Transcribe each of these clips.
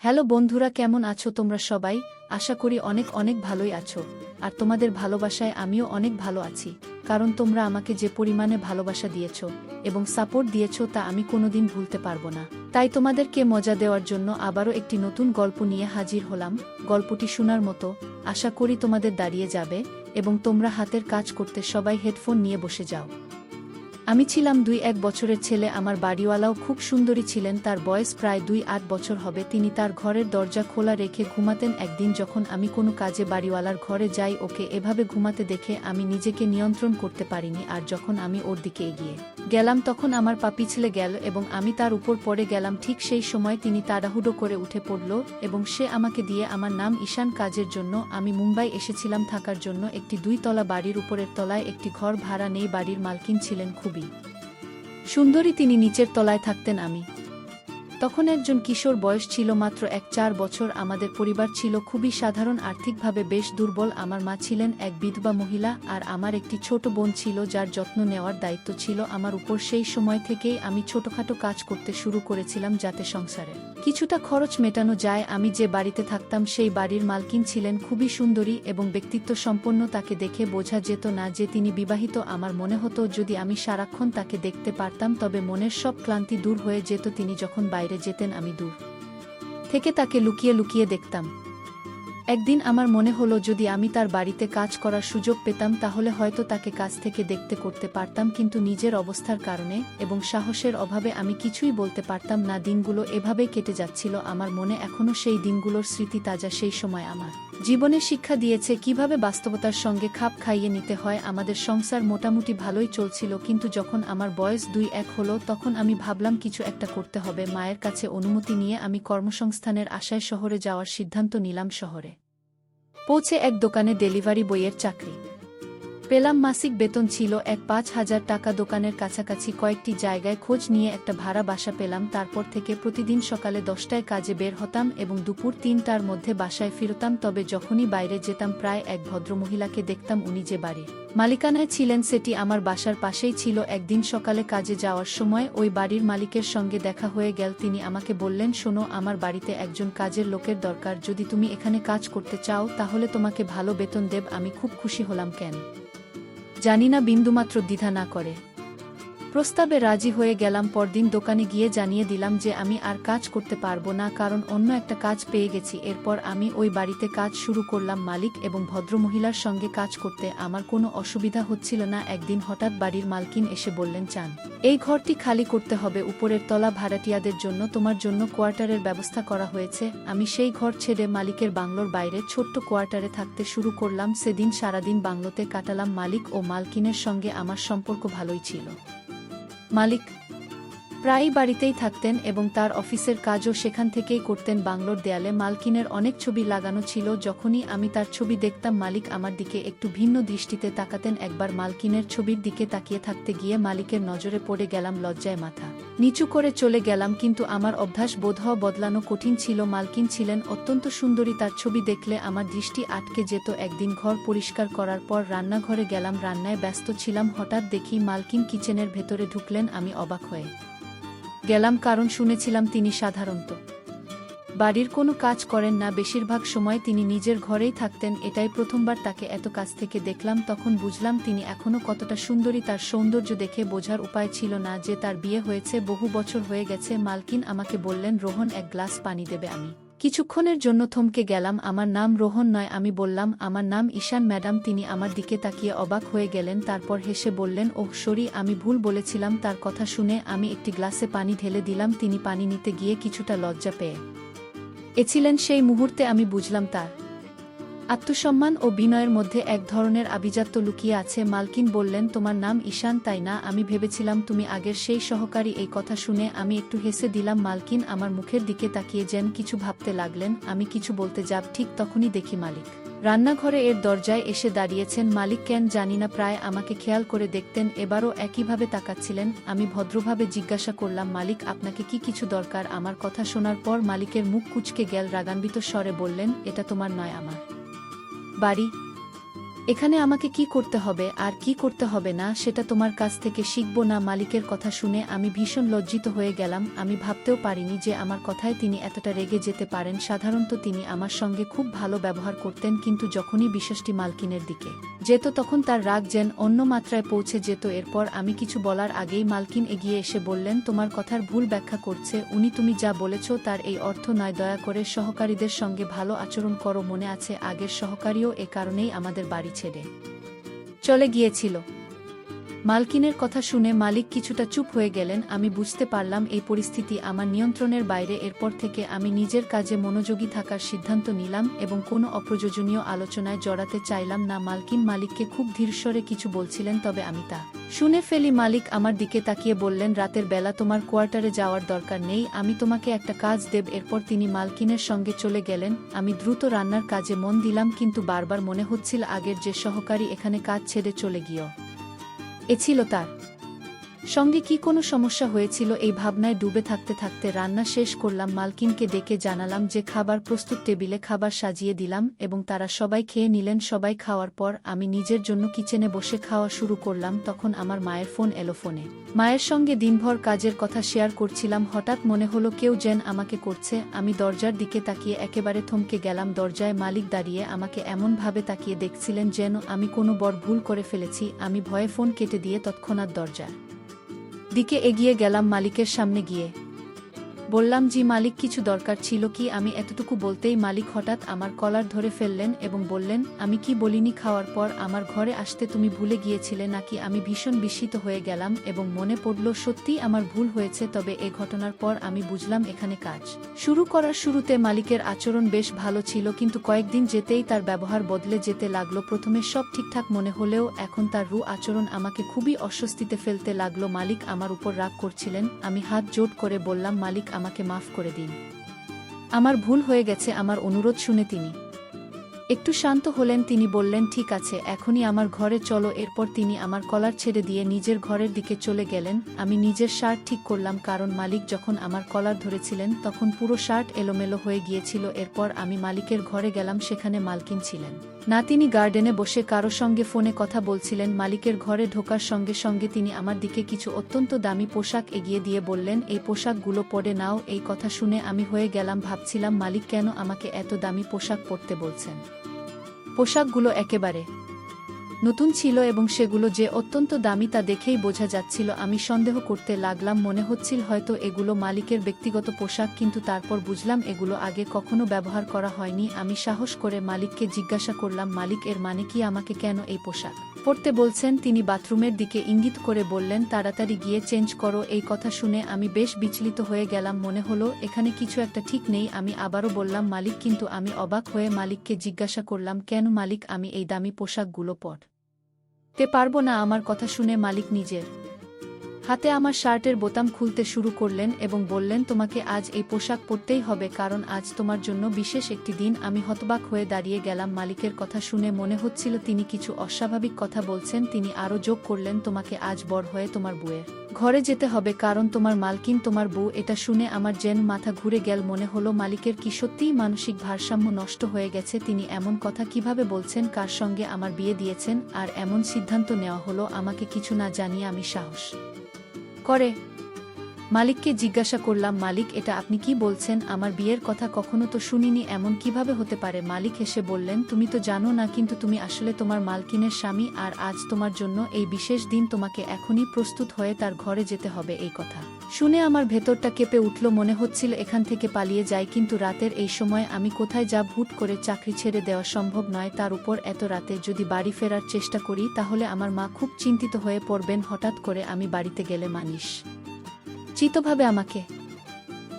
Hello বন্ধুরা, কেমন আছো তোমরা সবাই? আশা করি অনেক অনেক ভালোই আছো। আর তোমাদের ভালোবাসায় আমিও অনেক ভালো আছি, কারণ তোমরা আমাকে যে পরিমাণে ভালোবাসা দিয়েছো এবং সাপোর্ট দিয়েছো তা আমি কোনোদিন ভুলতে পারবো না। তাই তোমাদেরকে মজা দেওয়ার জন্য আবারও একটি নতুন গল্প নিয়ে হাজির হলাম। গল্পটি শোনার মতো, আশা করি তোমাদের দাঁড়িয়ে যাবে এবং তোমরা হাতের কাজ করতে সবাই হেডফোন নিয়ে বসে যাও। আমি ছিলাম 2-1 বছরের ছেলে। আমার বাড়িওয়ালাও খুব সুন্দরী ছিলেন। তার বয়স প্রায় 2-8 বছর হবে। তিনি তার ঘরের দরজা খোলা রেখে ঘুমাতেন। একদিন যখন আমি কোনো কাজে বাড়িওয়ালার ঘরে যাই, ওকে এভাবে ঘুমাতে দেখে আমি নিজেকে নিয়ন্ত্রণ করতে পারিনি। আর যখন আমি ওর দিকে এগিয়ে গেলাম তখন আমার পা পিছলে গেল এবং আমি তার উপর পড়ে গেলাম। ঠিক সেই সময় তিনি তাড়াহুড়ো করে উঠে পড়ল এবং সে আমাকে দিয়ে, আমার নাম ঈশান, কাজের জন্য আমি মুম্বাই এসেছিলাম থাকার জন্য। একটি 2 তলা বাড়ির উপরের তলায় একটি ঘর ভাড়া নেই। বাড়ির মালকিন ছিলেন খুবই সুন্দরী, তিনি নিচের তলায় থাকতেন। আমি তখন একজন কিশোর, বয়স ছিল মাত্র 1-4 বছর। আমাদের পরিবার ছিল খুবই সাধারণ, আর্থিকভাবে বেশ দুর্বল। আমার মা ছিলেন এক বিধবা মহিলা আর আমার একটি ছোট বোন ছিল যার যত্ন নেওয়ার দায়িত্ব ছিল আমার উপর। সেই সময় থেকেই আমি ছোটখাটো কাজ করতে শুরু করেছিলাম যাতে সংসারে কিছুটা খরচ মেটানো যায়। আমি যে বাড়িতে থাকতাম সেই বাড়ির মালকিন ছিলেন খুবই সুন্দরী এবং ব্যক্তিত্ব সম্পন্ন। তাকে দেখে বোঝা যেত না যে তিনি বিবাহিত। আমার মনে হতো যদি আমি সারাক্ষণ তাকে দেখতে পারতাম তবে মনের সব ক্লান্তি দূর হয়ে যেত। তিনি যখন বাইরে যেতেন আমি দূর থেকে তাকে লুকিয়ে লুকিয়ে দেখতাম। একদিন আমার মনে হলো যদি আমি তার বাড়িতে কাজ করার সুযোগ পেতাম তাহলে হয়তো তাকে কাছ থেকে দেখতে করতে পারতাম, কিন্তু নিজের অবস্থার কারণে এবং সাহসের অভাবে আমি কিছুই বলতে পারতাম না। দিনগুলো এভাবেই কেটে যাচ্ছিল। আমার মনে এখনও সেই দিনগুলোর স্মৃতি তাজা। সেই সময় আমার জীবনে শিক্ষা দিয়েছে কিভাবে বাস্তবতার সঙ্গে খাপ খাইয়ে নিতে হয়। আমাদের সংসার মোটামুটি ভালোই চলছিল, কিন্তু যখন আমার বয়স 2-1 হলো তখন আমি ভাবলাম কিছু একটা করতে হবে। মায়ের কাছে অনুমতি নিয়ে আমি কর্মসংস্থানের আশায় শহরে যাওয়ার সিদ্ধান্ত নিলাম। শহরে পৌঁছে এক দোকানে ডেলিভারি বইয়ের চাকরি পেলাম। মাসিক বেতন ছিল 5,000 টাকা। দোকানের কাছাকাছি কয়েকটি জায়গায় খোঁজ নিয়ে একটা ভাড়া বাসা পেলাম। তারপর থেকে প্রতিদিন সকালে 10টায় কাজে বের হতাম এবং দুপুর 3টার মধ্যে বাসায় ফিরতাম। তবে যখনই বাইরে যেতাম প্রায় এক ভদ্রমহিলাকে দেখতাম। উনি যে বাড়ির মালিকানায় ছিলেন সেটি আমার বাসার পাশেই ছিল। একদিন সকালে কাজে যাওয়ার সময় ওই বাড়ির মালিকের সঙ্গে দেখা হয়ে গেল। তিনি আমাকে বললেন, শোনো, আমার বাড়িতে একজন কাজের লোকের দরকার। যদি তুমি এখানে কাজ করতে চাও তাহলে তোমাকে ভালো বেতন দেব। আমি খুব খুশি হলাম। কেন জানি না, বিন্দুমাত্র দ্বিধা না করে প্রস্তাবে রাজি হয়ে গেলাম। পরদিন দোকানে গিয়ে জানিয়ে দিলাম যে আমি আর কাজ করতে পারবো না, কারণ অন্য একটা কাজ পেয়ে গেছি। এরপর আমি ওই বাড়িতে কাজ শুরু করলাম। মালিক এবং ভদ্রমহিলার সঙ্গে কাজ করতে আমার কোনো অসুবিধা হচ্ছিল না। একদিন হঠাৎ বাড়ির মালকিন এসে বললেন, চান এই ঘরটি খালি করতে হবে, উপরের তলা ভাড়াটিয়াদের জন্য তোমার জন্য কোয়ার্টারের ব্যবস্থা করা হয়েছে। আমি সেই ঘর ছেড়ে মালিকের বাংলোর বাইরে ছোট্ট কোয়ার্টারে থাকতে শুরু করলাম। সেদিন সারাদিন বাংলোতে কাটালাম। মালিক ও মালকিনের সঙ্গে আমার সম্পর্ক ভালোই ছিল। মালিক প্রায়ই বাড়িতেই থাকতেন এবং তার অফিসের কাজও সেখান থেকেই করতেন। বাংলোর দেয়ালে মালকিনের অনেক ছবি লাগানো ছিল। যখনই আমি তার ছবি দেখতাম মালিক আমার দিকে একটু ভিন্ন দৃষ্টিতে তাকাতেন। একবার মালকিনের ছবির দিকে তাকিয়ে থাকতে গিয়ে মালিকের নজরে পড়ে গেলাম। লজ্জায় মাথা নিচু করে চলে গেলাম, কিন্তু আমার অভ্যাস বোধহয় বদলানো কঠিন ছিল। মালকিন ছিলেন অত্যন্ত সুন্দরী, তার ছবি দেখলে আমার দৃষ্টি আটকে যেত। একদিন ঘর পরিষ্কার করার পর রান্নাঘরে গেলাম। রান্নায় ব্যস্ত ছিলাম। হঠাৎ দেখি মালকিন কিচেনের ভেতরে ঢুকলেন। আমি অবাক হয়ে গেলাম, কারণ শুনেছিলাম তিনি সাধারণত বাড়ির কোনো কাজ করেন না। বেশিরভাগ সময় তিনি নিজের ঘরেই থাকতেন। এটাই প্রথমবার তাকে এত কাছ থেকে দেখলাম। তখন বুঝলাম তিনি এখনও কতটা সুন্দরী। তার সৌন্দর্য দেখে বোঝার উপায় ছিল না যে তার বিয়ে হয়েছে, বহু বছর হয়ে গেছে। মালকিন আমাকে বললেন, রোহন, এক গ্লাস পানি দেবে? আমি কিছুক্ষণের জন্য থমকে গেলাম। আমার নাম রোহন নয়, আমি বললাম। আমার নাম ঈশান ম্যাডাম। তিনি আমার দিকে তাকিয়ে অবাক হয়ে গেলেন, তারপর হেসে বললেন, ওহ সরি, আমি ভুল বলেছিলাম। তার কথা শুনে আমি একটি গ্লাসে পানি ঢেলে দিলাম। তিনি পানি নিতে গিয়ে কিছুটা লজ্জা পেয়ে এছিলেন। সেই মুহূর্তে আমি বুঝলাম তার আত্মসম্মান ও বিনয়ের মধ্যে এক ধরনের আভিজাত্য লুকিয়ে আছে। মালকিন বললেন, তোমার নাম ঈশান, তাই না? আমি ভেবেছিলাম তুমি আগের সেই সহকারী। এই কথা শুনে আমি একটু হেসে দিলাম। মালকিন আমার মুখের দিকে তাকিয়ে যেন কিছু ভাবতে লাগলেন। আমি কিছু বলতে যাব ঠিক তখনই দেখি মালিক রান্নাঘরে এর দরজায় এসে দাঁড়িয়েছেন। মালিক কেন জানি না প্রায় আমাকে খেয়াল করে দেখতেন। এবারও একইভাবে তাকাচ্ছিলেন। আমি ভদ্রভাবে জিজ্ঞাসা করলাম, মালিক, আপনাকে কি কিছু দরকার? আমার কথা শোনার পর মালিকের মুখ কুঁচকে গেল। রাগান্বিত স্বরে বললেন, এটা তোমার নয়, আমার বাড়ি। এখানে আমাকে কি করতে হবে আর কি করতে হবে না সেটা তোমার কাছ থেকে শিখব না। মালিকের কথা শুনে আমি ভীষণ লজ্জিত হয়ে গেলাম। আমি ভাবতেও পারিনি যে আমার কথায় তিনি এতটা রেগে যেতে পারেন। সাধারণত তিনি আমার সঙ্গে খুব ভালো ব্যবহার করতেন, কিন্তু যখনই বিষয়টি মালকিনের দিকে যেত তখন তার রাগ যেন অন্য মাত্রায় পৌঁছে যেত। এরপর আমি কিছু বলার আগেই মালকিন এগিয়ে এসে বললেন, তোমার কথার ভুল ব্যাখ্যা করছে উনি। তুমি যা বলেছ তার এই অর্থ নয়। দয়া করে সহকারীদের সঙ্গে ভালো আচরণ করো। মনে আছে আগের সহকারীও এ কারণেই আমাদের বাড়ি ছেড়ে চলে গিয়েছিল। মালকিনের কথা শুনে মালিক কিছুটা চুপ হয়ে গেলেন। আমি বুঝতে পারলাম এই পরিস্থিতি আমার নিয়ন্ত্রণের বাইরে। এরপর থেকে আমি নিজের কাজে মনোযোগী থাকার সিদ্ধান্ত নিলাম এবং কোনো অপ্রয়োজনীয় আলোচনায় জড়াতে চাইলাম না। মালিককে খুব ধীরস্বরে কিছু বলছিলেন, তবে আমি তা শুনে ফেলি। মালিক আমার দিকে তাকিয়ে বললেন, রাতের বেলা তোমার কোয়ার্টারে যাওয়ার দরকার নেই, আমি তোমাকে একটা কাজ দেব। এরপর তিনি মালকিনের সঙ্গে চলে গেলেন। আমি দ্রুত রান্নার কাজে মন দিলাম, কিন্তু বারবার মনে হচ্ছিল আগের যে সহকারী এখানে কাজ ছেড়ে চলে ছিল তার সঙ্গে কি কোনো সমস্যা হয়েছিল। এই ভাবনায় ডুবে থাকতে থাকতে রান্না শেষ করলাম। মালকিনকে ডেকে জানালাম যে খাবার প্রস্তুত। টেবিলে খাবার সাজিয়ে দিলাম এবং তারা সবাই খেয়ে নিলেন। সবাই খাওয়ার পর আমি নিজের জন্য কিচেনে বসে খাওয়া শুরু করলাম। তখন আমার মায়ের ফোন এলো। ফোনে মায়ের সঙ্গে দিনভর কাজের কথা শেয়ার করছিলাম। হঠাৎ মনে হলো কেউ যেন আমাকে করছে। আমি দরজার দিকে তাকিয়ে একেবারে থমকে গেলাম। দরজায় মালিক দাঁড়িয়ে আমাকে এমনভাবে তাকিয়ে দেখছিলেন যেন আমি কোনো বড় ভুল করে ফেলেছি। আমি ভয়ে ফোন কেটে দিয়ে তৎক্ষণাৎ দরজার দিকে এগিয়ে গেলাম। মালিকের সামনে গিয়ে বললাম, জি মালিক, কিছু দরকার ছিল কি? আমি এতটুকু বলতেই মালিক হঠাৎ আমার কলার ধরে ফেললেন এবং বললেন, আমি কি বলিনি খাওয়ার পর আমার ঘরে আসতে তুমি ভুলে গিয়েছিলে নাকি? আমি ভীষণ বিস্মিত হয়ে গেলাম এবং মনে পড়ল সত্যিই আমার ভুল হয়েছে। তবে এ ঘটনার পর আমি বুঝলাম এখানে কাজ শুরু করার শুরুতে মালিকের আচরণ বেশ ভালো ছিল, কিন্তু কয়েকদিন যেতেই তার ব্যবহার বদলে যেতে লাগলো। প্রথমে সব ঠিকঠাক মনে হলেও এখন তার আচরণ আমাকে খুবই অস্বস্তিতে ফেলতে লাগলো। মালিক আমার উপর রাগ করছিলেন। আমি হাত জোড় করে বললাম, মালিক আমাকে মাফ করে দিন, আমার ভুল হয়ে গেছে। আমার অনুরোধ শুনে তিনি একটু শান্ত হলেন। তিনি বললেন, ঠিক আছে, এখনই আমার ঘরে চলো। এরপর তিনি আমার কলার ছেড়ে দিয়ে নিজের ঘরের দিকে চলে গেলেন। আমি নিজের শার্ট ঠিক করলাম, কারণ মালিক যখন আমার কলার ধরেছিলেন তখন পুরো শার্ট এলোমেলো হয়ে গিয়েছিল। এরপর আমি মালিকের ঘরে গেলাম। সেখানে মালকিন ছিলেন না, তিনি গার্ডেনে বসে কারো সঙ্গে ফোনে কথা বলছিলেন। মালিকের ঘরে ঢোকার সঙ্গে সঙ্গে তিনি আমার দিকে কিছু অত্যন্ত দামি পোশাক এগিয়ে দিয়ে বললেন, এই পোশাকগুলো পরে নাও। এই কথা শুনে আমি হয়ে গেলাম। ভাবছিলাম মালিক কেন আমাকে এত দামি পোশাক পরতে বলছেন। পোশাকগুলো একেবারে নতুন ছিল এবং সেগুলো যে অত্যন্ত দামি তা দেখেই বোঝা যাচ্ছিল। আমি সন্দেহ করতে লাগলাম, মনে হচ্ছিল হয়তো এগুলো মালিকের ব্যক্তিগত পোশাক, কিন্তু তারপর বুঝলাম এগুলো আগে কখনো ব্যবহার করা হয়নি। আমি সাহস করে মালিককে জিজ্ঞাসা করলাম, মালিক, এর মানে কি? আমাকে কেন এই পোশাক পরতে বলছেন? তিনি বাথরুমের দিকে ইঙ্গিত করে বললেন, তাড়াতাড়ি গিয়ে চেঞ্জ করো। এই কথা শুনে আমি বেশ বিচলিত হয়ে গেলাম। মনে হলো এখানে কিছু একটা ঠিক নেই। আমি আবারও বললাম, মালিক, কিন্তু আমি অবাক হয়ে মালিককে জিজ্ঞাসা করলাম, কেন মালিক? আমি এই দামি পোশাকগুলো পরতে পারবো না। আমার কথা শুনে মালিক নিজের হাতে আমার শার্টের বোতাম খুলতে শুরু করলেন এবং বললেন, তোমাকে আজ এই পোশাক পরতেই হবে, কারণ আজ তোমার জন্য বিশেষ একটি দিন। আমি হতবাক হয়ে দাঁড়িয়ে গেলাম। মালিকের কথা শুনে মনে হচ্ছিল তিনি কিছু অস্বাভাবিক কথা বলছেন। তিনি আরও যোগ করলেন, তোমাকে আজ বড় হয়ে তোমার বউয়ের ঘরে যেতে হবে, কারণ তোমার মালকিন তোমার বউ। এটা শুনে আমার যেন মাথা ঘুরে গেল। মনে হলো মালিকের কি সত্যিই মানসিক ভারসাম্য নষ্ট হয়ে গেছে? তিনি এমন কথা কিভাবে বলছেন? কার সঙ্গে আমার বিয়ে দিয়েছেন আর এমন সিদ্ধান্ত নেওয়া হলো আমাকে কিছু না জানিয়ে? আমি সাহস করে মালিককে জিজ্ঞাসা করলাম, মালিক, এটা আপনি কি বলছেন? আমার বিয়ের কথা কখনো তো শুনিনি, এমন কিভাবে হতে পারে? মালিক হেসে বললেন, তুমি তো জানো না, কিন্তু তুমি আসলে তোমার মালকিনের স্বামী, আর আজ তোমার জন্য এই বিশেষ দিন। তোমাকে এখনই প্রস্তুত হয়ে তার ঘরে যেতে হবে। এই কথা শুনে আমার ভেতরটা কেঁপে উঠল। মনে হচ্ছিল এখান থেকে পালিয়ে যাই, কিন্তু রাতের এই সময় আমি কোথায় যাব? হুট করে চাকরি ছেড়ে দেওয়া সম্ভব নয়, তার উপর এত রাতে। যদি বাড়ি ফেরার চেষ্টা করি তাহলে আমার মা খুব চিন্তিত হয়ে পড়বেন। হঠাৎ করে আমি বাড়িতে গেলে মানিস চিতভাবে আমাকে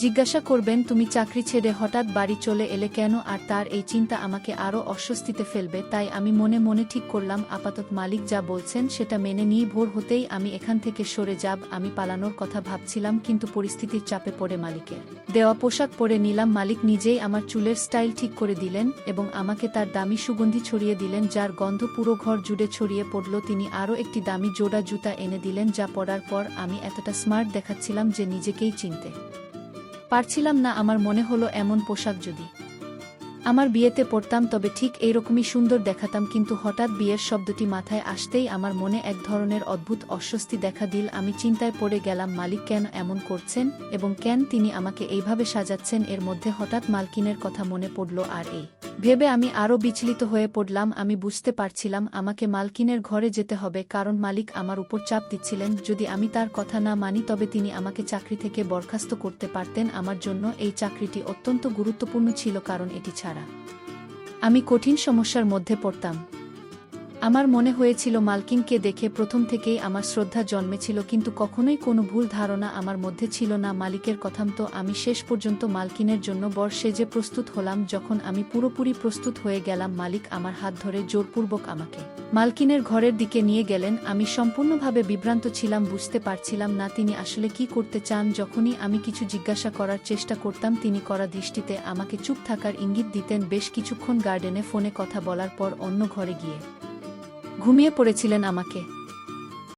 জিজ্ঞাসা করবেন, তুমি চাকরি ছেড়ে হঠাৎ বাড়ি চলে এলে কেন? আর তার এই চিন্তা আমাকে আরও অস্বস্তিতে ফেলবে। তাই আমি মনে মনে ঠিক করলাম, আপাতত মালিক যা বলছেন সেটা মেনে নিয়ে ভোর হতেই আমি এখান থেকে সরে যাব। আমি পালানোর কথা ভাবছিলাম, কিন্তু পরিস্থিতির চাপে পড়ে মালিকের দেওয়া পোশাক পরে নিলাম। মালিক নিজেই আমার চুলের স্টাইল ঠিক করে দিলেন এবং আমাকে তার দামি সুগন্ধি ছড়িয়ে দিলেন, যার গন্ধ পুরো ঘর জুড়ে ছড়িয়ে পড়ল। তিনি আরও একটি দামি জোড়া জুতা এনে দিলেন, যা পরার পর আমি এতটা স্মার্ট দেখাচ্ছিলাম যে নিজেকেই চিনতে পারছিলাম না। আমার মনে হলো এমন পোশাক যদি আমার বিয়েতে পড়তাম, তবে ঠিক এইরকমই সুন্দর দেখাতাম, কিন্তু হঠাৎ বিয়ের শব্দটি মাথায় আসতেই আমার মনে এক ধরনের অদ্ভুত অস্বস্তি দেখা দিল। আমি চিন্তায় পড়ে গেলাম, মালিক কেন এমন করছেন এবং কেন তিনি আমাকে এইভাবে সাজাচ্ছেন। এর মধ্যে হঠাৎ মালকিনের কথা মনে পড়ল, আর এই ভেবে আমি আরও বিচলিত হয়ে পড়লাম। আমি বুঝতে পারছিলাম আমাকে মালকিনের ঘরে যেতে হবে, কারণ মালিক আমার উপর চাপ দিচ্ছিলেন। যদি আমি তার কথা না মানি তবে তিনি আমাকে চাকরি থেকে বরখাস্ত করতে পারতেন। আমার জন্য এই চাকরিটি অত্যন্ত গুরুত্বপূর্ণ ছিল, কারণ এটি ছাড়া আমি কঠিন সমস্যার মধ্যে পড়তাম। আমার মনে হয়েছিল মালকিনকে দেখে প্রথম থেকেই আমার শ্রদ্ধা জন্মেছিল, কিন্তু কখনোই কোনো ভুল ধারণা আমার মধ্যে ছিল না মালিকের কথা মতো। আমি শেষ পর্যন্ত মালকিনের জন্য বর সেজে প্রস্তুত হলাম। যখন আমি পুরোপুরি প্রস্তুত হয়ে গেলাম, মালিক আমার হাত ধরে জোরপূর্বক আমাকে মালকিনের ঘরের দিকে নিয়ে গেলেন। আমি সম্পূর্ণভাবে বিভ্রান্ত ছিলাম, বুঝতে পারছিলাম না তিনি আসলে কি করতে চান। যখনই আমি কিছু জিজ্ঞাসা করার চেষ্টা করতাম, তিনি কড়া দৃষ্টিতে আমাকে চুপ থাকার ইঙ্গিত দিতেন। বেশ কিছুক্ষণ গার্ডেনে ফোনে কথা বলার পর অন্য ঘরে গিয়ে ঘুমিয়ে পড়েছিলেন। আমাকে